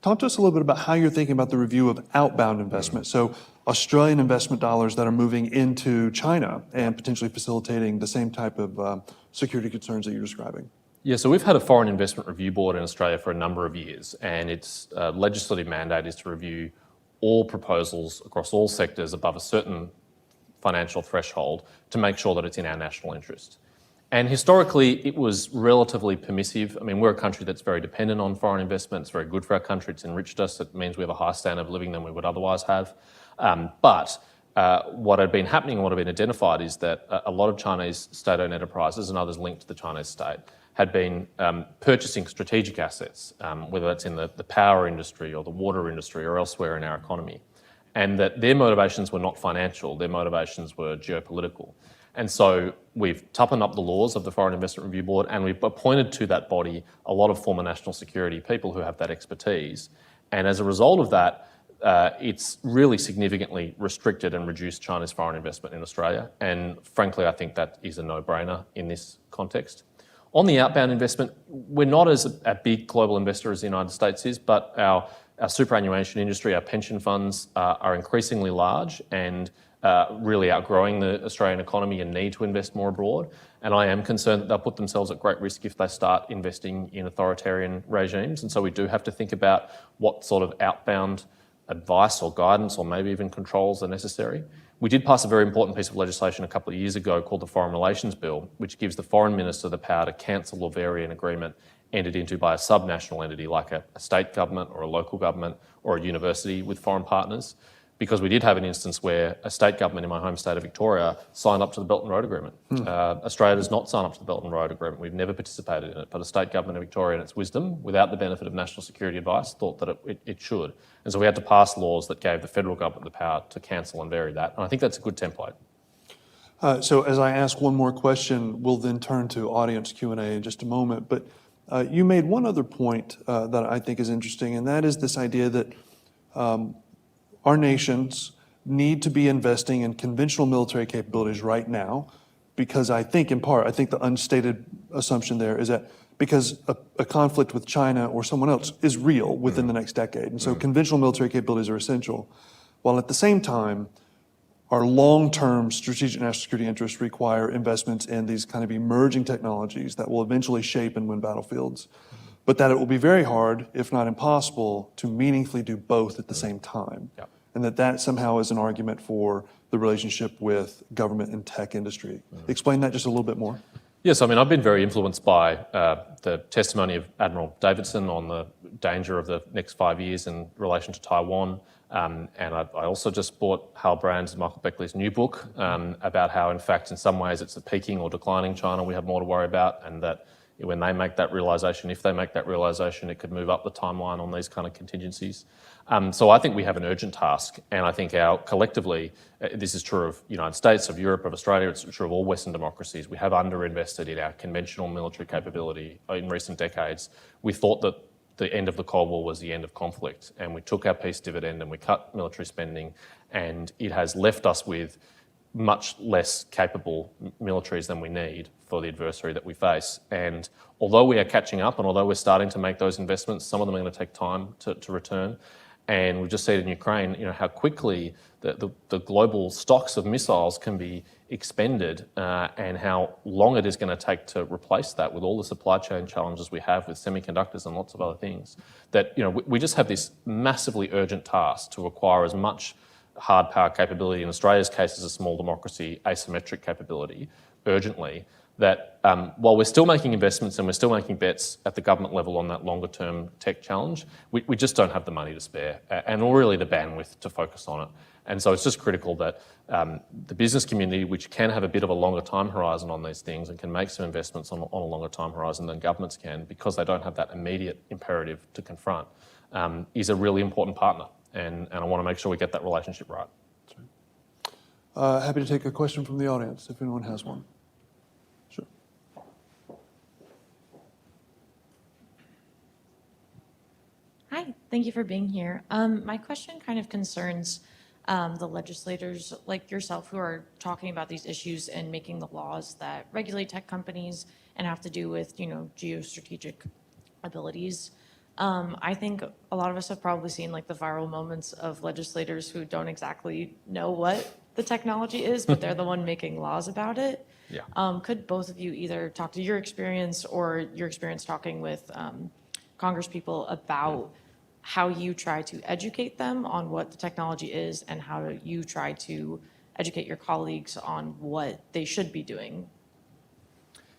talk to us a little bit about how you're thinking about the review of outbound investment. So Australian investment dollars that are moving into China and potentially facilitating the same type of security concerns that you're describing. Yeah, so we've had a Foreign Investment Review Board in Australia for a number of years, and its legislative mandate is to review all proposals across all sectors above a certain financial threshold to make sure that it's in our national interest. And historically, it was relatively permissive. I mean, we're a country that's very dependent on foreign investment. It's very good for our country. It's enriched us. It means we have a higher standard of living than we would otherwise have. But what had been happening and what had been identified is that a lot of Chinese state-owned enterprises and others linked to the Chinese state had been purchasing strategic assets, whether that's in the power industry or the water industry or elsewhere in our economy, and that their motivations were not financial, their motivations were geopolitical. And so we've toughened up the laws of the Foreign Investment Review Board, and we've appointed to that body a lot of former national security people who have that expertise. And as a result of that, it's really significantly restricted and reduced China's foreign investment in Australia. And frankly, I think that is a no-brainer in this context. On the outbound investment, we're not as a big global investor as the United States is, but our superannuation industry, our pension funds are increasingly large and really outgrowing the Australian economy and need to invest more abroad. And I am concerned that they'll put themselves at great risk if they start investing in authoritarian regimes. And so we do have to think about what sort of outbound advice or guidance or maybe even controls are necessary. We did pass a very important piece of legislation a couple of years ago called the Foreign Relations Bill, which gives the Foreign Minister the power to cancel or vary an agreement entered into by a subnational entity like a state government or a local government or a university with foreign partners. Because we did have an instance where a state government in my home state of Victoria signed up to the Belt and Road Agreement. Australia does not sign up to the Belt and Road Agreement. We've never participated in it, but a state government of Victoria, in its wisdom, without the benefit of national security advice, thought that it should. And so we had to pass laws that gave the federal government the power to cancel and vary that. And I think that's a good template. So as I ask one more question, we'll then turn to audience Q&A in just a moment. But you made one other point that I think is interesting, and that is this idea that our nations need to be investing in conventional military capabilities right now, because I think the unstated assumption there is that because a conflict with China or someone else is real within the next decade. And so conventional military capabilities are essential, while at the same time, our long-term strategic national security interests require investments in these kind of emerging technologies that will eventually shape and win battlefields, but that it will be very hard, if not impossible, to meaningfully do both at the same time. Yep. And that somehow is an argument for the relationship with government and tech industry. Explain that just a little bit more. Yes, I mean, I've been very influenced by the testimony of Admiral Davidson on the danger of the next 5 years in relation to Taiwan. And I also just bought Hal Brand's and Michael Beckley's new book about how, in fact, in some ways it's a peaking or declining China we have more to worry about, and that when they make that realisation, if they make that realisation, it could move up the timeline on these kind of contingencies. So I think we have an urgent task, and I think collectively, this is true of the United States, of Europe, of Australia, it's true of all Western democracies. We have underinvested in our conventional military capability in recent decades. We thought that the end of the Cold War was the end of conflict, and we took our peace dividend and we cut military spending, and it has left us with much less capable militaries than we need for the adversary that we face. And although we are catching up and although we're starting to make those investments, some of them are going to take time to return. And we've just seen in Ukraine, how quickly the global stocks of missiles can be expended and how long it is going to take to replace that with all the supply chain challenges we have with semiconductors and lots of other things. That we just have this massively urgent task to acquire as much hard power capability, in Australia's case as a small democracy, asymmetric capability, urgently, that while we're still making investments and we're still making bets at the government level on that longer term tech challenge, we just don't have the money to spare and really the bandwidth to focus on it. And so it's just critical that the business community, which can have a bit of a longer time horizon on these things and can make some investments on a longer time horizon than governments can, because they don't have that immediate imperative to confront, is a really important partner. And I want to make sure we get that relationship right. Happy to take a question from the audience if anyone has one. Sure. Hi, thank you for being here. My question kind of concerns the legislators like yourself who are talking about these issues and making the laws that regulate tech companies and have to do with, geostrategic abilities. I think a lot of us have probably seen like the viral moments of legislators who don't exactly know what the technology is, but they're the one making laws about it. Yeah. Could both of you either talk to your experience or your experience talking with congresspeople about how you try to educate them on what the technology is and how you try to educate your colleagues on what they should be doing?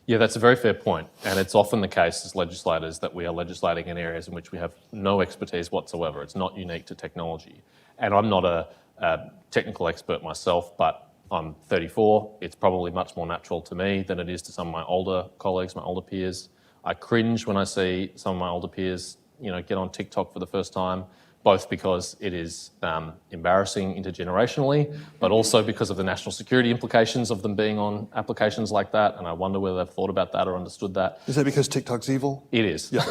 Yeah, that's a very fair point. And it's often the case as legislators that we are legislating in areas in which we have no expertise whatsoever. It's not unique to technology. And I'm not a technical expert myself, but I'm 34. It's probably much more natural to me than it is to some of my older colleagues, my older peers. I cringe when I see some of my older peers, get on TikTok for the first time, both because it is embarrassing intergenerationally, but also because of the national security implications of them being on applications like that. And I wonder whether they've thought about that or understood that. Is that because TikTok's evil? It is. Yeah.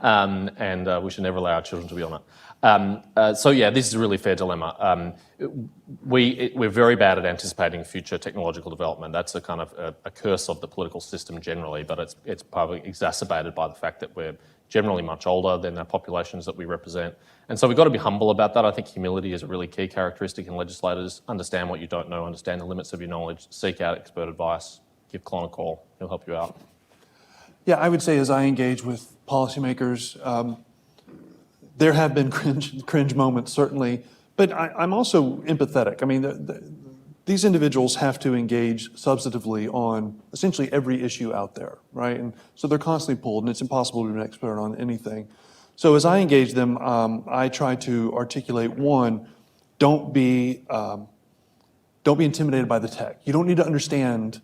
And we should never allow our children to be on it. So yeah, this is a really fair dilemma. We're very bad at anticipating future technological development. That's a kind of a curse of the political system generally, but it's probably exacerbated by the fact that we're generally much older than the populations that we represent. And so we've got to be humble about that. I think humility is a really key characteristic in legislators. Understand what you don't know, understand the limits of your knowledge, seek out expert advice, give Klon a call, he'll help you out. Yeah, I would say as I engage with policymakers, there have been cringe moments, certainly, but I'm also empathetic. I mean, these individuals have to engage substantively on essentially every issue out there, right? And so they're constantly pulled, and it's impossible to be an expert on anything. So as I engage them, I try to articulate, one, don't be intimidated by the tech. You don't need to understand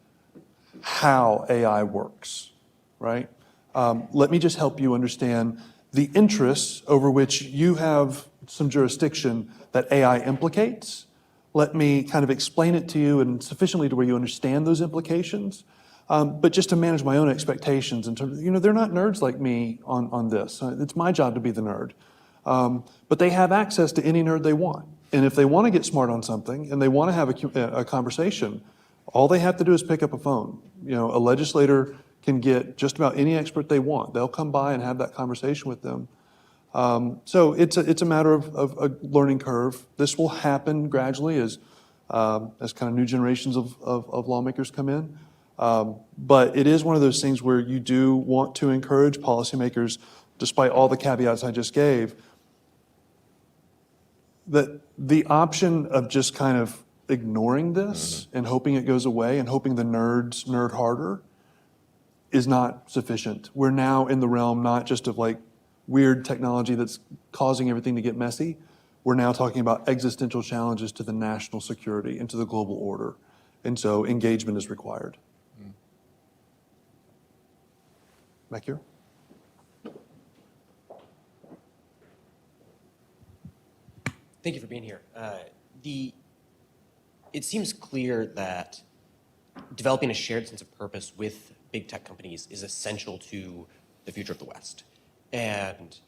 how AI works, right? Let me just help you understand the interests over which you have some jurisdiction that AI implicates. Let me kind of explain it to you and sufficiently to where you understand those implications, but just to manage my own expectations in terms of, they're not nerds like me on this. It's my job to be the nerd. But they have access to any nerd they want. And if they want to get smart on something and they want to have a conversation, all they have to do is pick up a phone. A legislator can get just about any expert they want. They'll come by and have that conversation with them. So it's a matter of a learning curve. This will happen gradually as kind of new generations of lawmakers come in. But it is one of those things where you do want to encourage policymakers, despite all the caveats I just gave, that the option of just kind of ignoring this and hoping it goes away and hoping the nerds nerd harder is not sufficient. We're now in the realm not just of like weird technology that's causing everything to get messy. We're now talking about existential challenges to the national security and to the global order. And so engagement is required. Back here. Thank you for being here. It seems clear that developing a shared sense of purpose with big tech companies is essential to the future of the West. And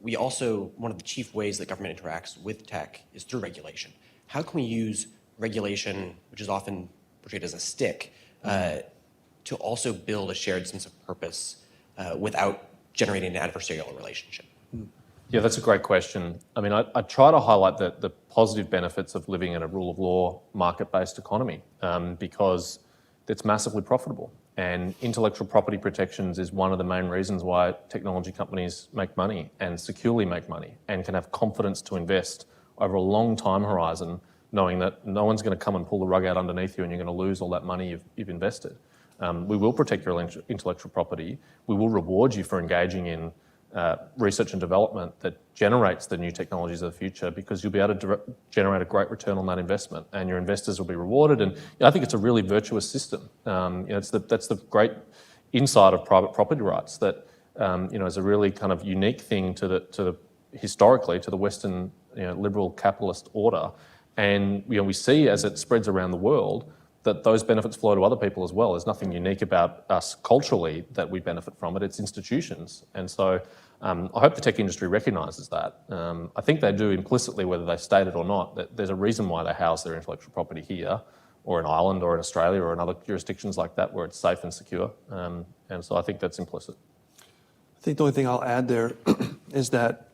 we also, one of the chief ways that government interacts with tech is through regulation. How can we use regulation, which is often portrayed as a stick, to also build a shared sense of purpose without generating an adversarial relationship? Yeah, that's a great question. I mean, I try to highlight the positive benefits of living in a rule of law, market-based economy because it's massively profitable. And intellectual property protections is one of the main reasons why technology companies make money and securely make money and can have confidence to invest over a long time horizon, knowing that no one's going to come and pull the rug out underneath you and you're going to lose all that money you've invested. We will protect your intellectual property. We will reward you for engaging in research and development that generates the new technologies of the future because you'll be able to generate a great return on that investment and your investors will be rewarded. And I think it's a really virtuous system. That's the great insight of private property rights that is a really kind of unique thing to the historically to the Western liberal capitalist order. And we see as it spreads around the world that those benefits flow to other people as well. There's nothing unique about us culturally that we benefit from it. It's institutions. And so I hope the tech industry recognises that. I think they do implicitly, whether they state it or not, that there's a reason why they house their intellectual property here or in Ireland or in Australia or in other jurisdictions like that where it's safe and secure. And so I think that's implicit. I think the only thing I'll add there is that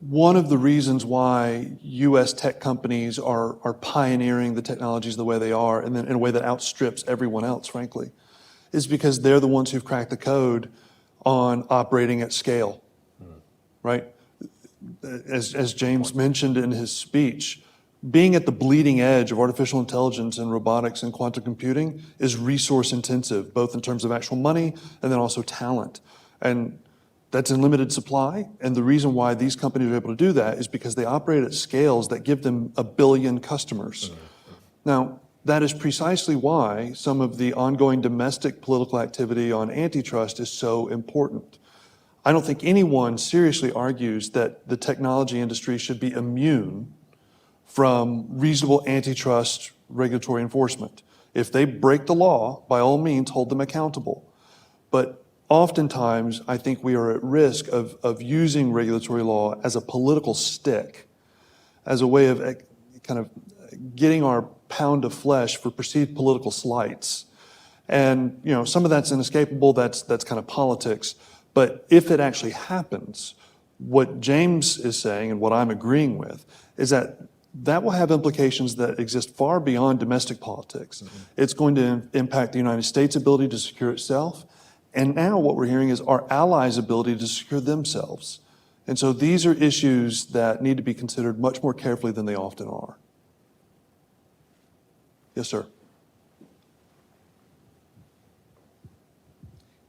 one of the reasons why U.S. tech companies are pioneering the technologies the way they are, and then in a way that outstrips everyone else, frankly, is because they're the ones who've cracked the code on operating at scale, right? As James mentioned in his speech, being at the bleeding edge of artificial intelligence and robotics and quantum computing is resource intensive, both in terms of actual money and then also talent. And that's in limited supply, and the reason why these companies are able to do that is because they operate at scales that give them 1 billion customers. Now, that is precisely why some of the ongoing domestic political activity on antitrust is so important. I don't think anyone seriously argues that the technology industry should be immune from reasonable antitrust regulatory enforcement. If they break the law, by all means, hold them accountable. But oftentimes, I think we are at risk of using regulatory law as a political stick, as a way of kind of getting our pound of flesh for perceived political slights. And some of that's inescapable, that's kind of politics. But if it actually happens, what James is saying and what I'm agreeing with is that will have implications that exist far beyond domestic politics. It's going to impact the United States' ability to secure itself. And now what we're hearing is our allies' ability to secure themselves. And so these are issues that need to be considered much more carefully than they often are. Yes, sir.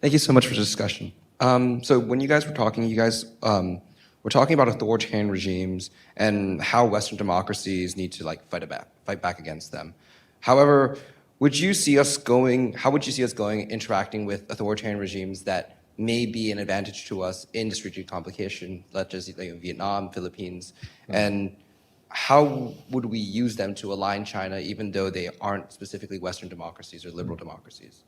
Thank you so much for the discussion. So when you guys were talking, were talking about authoritarian regimes and how Western democracies need to fight back against them. However, how would you see us going interacting with authoritarian regimes that may be an advantage to us in the strategic competition, such as Vietnam, Philippines, and how would we use them to align China even though they aren't specifically Western democracies or liberal democracies?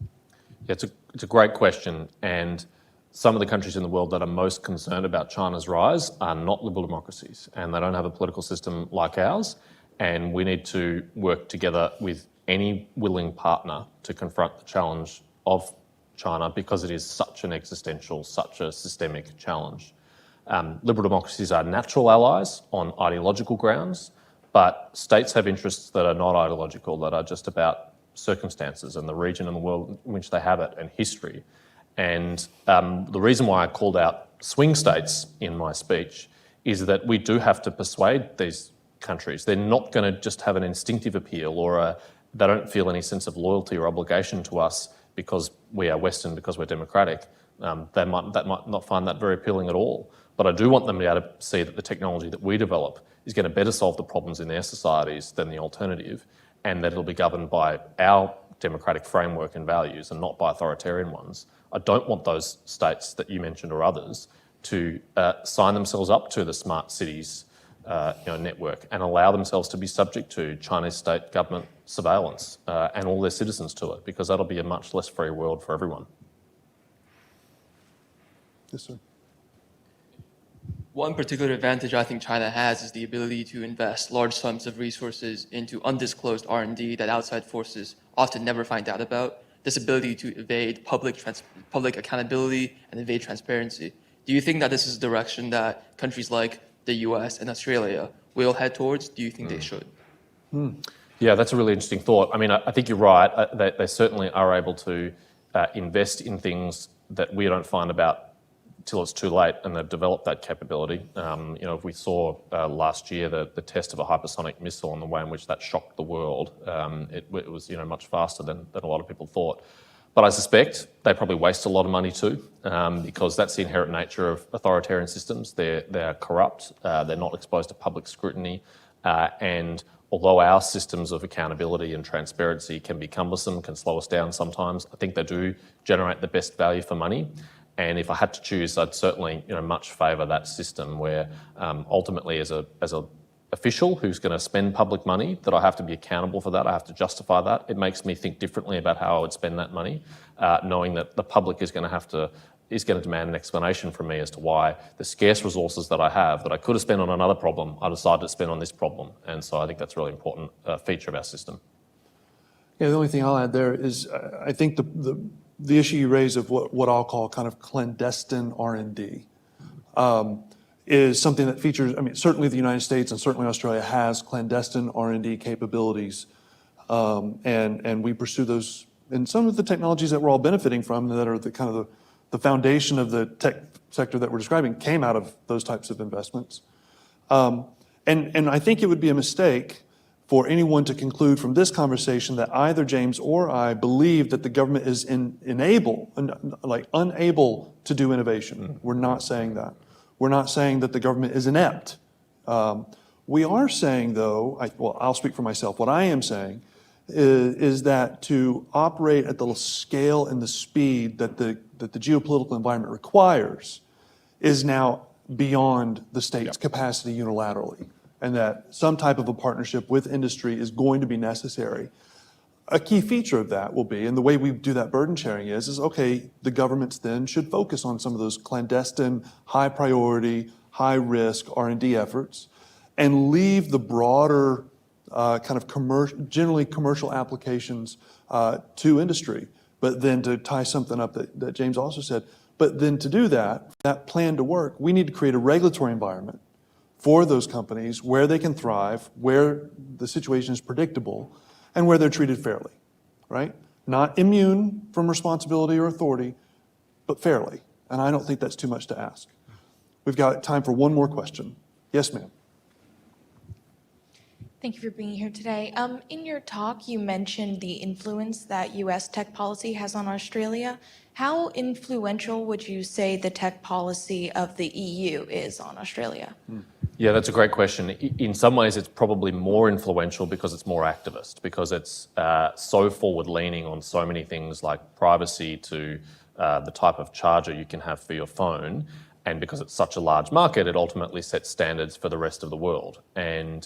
Yeah, it's a great question, and some of the countries in the world that are most concerned about China's rise are not liberal democracies, and they don't have a political system like ours, and we need to work together with any willing partner to confront the challenge of China because it is such an existential, such a systemic challenge. Liberal democracies are natural allies on ideological grounds, but states have interests that are not ideological, that are just about circumstances and the region and the world in which they have it and history. And the reason why I called out swing states in my speech is that we do have to persuade these countries. They're not going to just have an instinctive appeal or they don't feel any sense of loyalty or obligation to us because we are Western, because we're democratic. They might not find that very appealing at all. But I do want them to be able to see that the technology that we develop is going to better solve the problems in their societies than the alternative, and that it'll be governed by our democratic framework and values and not by authoritarian ones. I don't want those states that you mentioned or others to sign themselves up to the smart cities network and allow themselves to be subject to Chinese state government surveillance and all their citizens to it, because that'll be a much less free world for everyone. Yes, sir. One particular advantage I think China has is the ability to invest large sums of resources into undisclosed R&D that outside forces often never find out about. This ability to evade public accountability and evade transparency. Do you think that this is the direction that countries like the US and Australia will head towards? Do you think they should? Yeah, that's a really interesting thought. I mean, I think you're right. They certainly are able to invest in things that we don't find about till it's too late, and they've developed that capability. If we saw last year the test of a hypersonic missile and the way in which that shocked the world, it was much faster than a lot of people thought. But I suspect they probably waste a lot of money too, because that's the inherent nature of authoritarian systems. They're corrupt, they're not exposed to public scrutiny, and although our systems of accountability and transparency can be cumbersome, can slow us down sometimes, I think they do generate the best value for money. And if I had to choose, I'd certainly much favour that system where ultimately as a official who's going to spend public money, that I have to be accountable for that, I have to justify that. It makes me think differently about how I would spend that money, knowing that the public is going to demand an explanation from me as to why the scarce resources that I have that I could have spent on another problem, I decided to spend on this problem. And so I think that's a really important feature of our system. Yeah, the only thing I'll add there is I think the issue you raise of what I'll call kind of clandestine R&D is something that features, I mean, certainly the United States and certainly Australia has clandestine R&D capabilities, and we pursue those. And some of the technologies that we're all benefiting from that are the kind of the foundation of the tech sector that we're describing came out of those types of investments. And I think it would be a mistake for anyone to conclude from this conversation that either James or I believe that the government is unable to do innovation. We're not saying that. We're not saying that the government is inept. We are saying, though, I'll speak for myself. What I am saying is that to operate at the scale and the speed that the geopolitical environment requires is now beyond the state's capacity unilaterally, and that some type of a partnership with industry is going to be necessary. A key feature of that will be, and the way we do that burden sharing is okay, the governments then should focus on some of those clandestine, high priority, high risk R&D efforts and leave the broader kind of generally commercial applications to industry. But then to tie something up that James also said, but then to do that plan to work, we need to create a regulatory environment for those companies where they can thrive, where the situation is predictable, and where they're treated fairly, right? Not immune from responsibility or authority, but fairly. And I don't think that's too much to ask. We've got time for one more question. Yes, ma'am. Thank you for being here today. In your talk, you mentioned the influence that U.S. tech policy has on Australia. How influential would you say the tech policy of the EU is on Australia? Yeah, that's a great question. In some ways, it's probably more influential because it's more activist, because it's so forward-leaning on so many things like privacy to the type of charger you can have for your phone. And because it's such a large market, it ultimately sets standards for the rest of the world. And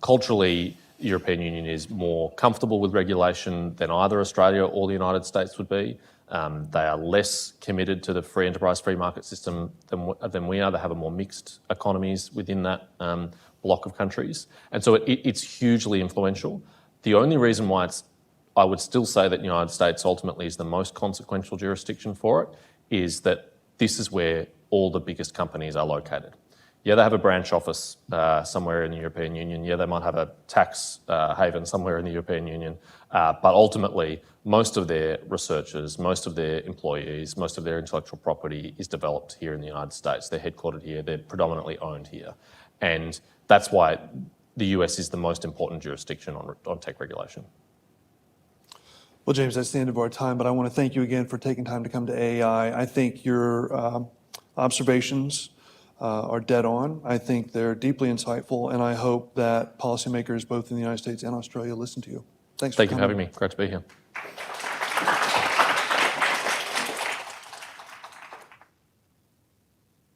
culturally, the European Union is more comfortable with regulation than either Australia or the United States would be. They are less committed to the free enterprise, free market system than we are. They have a more mixed economies within that block of countries. And so it's hugely influential. The only reason why I would still say that the United States ultimately is the most consequential jurisdiction for it is that this is where all the biggest companies are located. Yeah, they have a branch office somewhere in the European Union. Yeah, they might have a tax haven somewhere in the European Union. But ultimately, most of their researchers, most of their employees, most of their intellectual property is developed here in the United States. They're headquartered here. They're predominantly owned here. And that's why the US is the most important jurisdiction on tech regulation. Well, James, that's the end of our time, but I want to thank you again for taking time to come to AAI. I think your observations are dead on. I think they're deeply insightful, and I hope that policymakers both in the United States and Australia listen to you. Thanks for coming. Thank you for having me. Great to be here.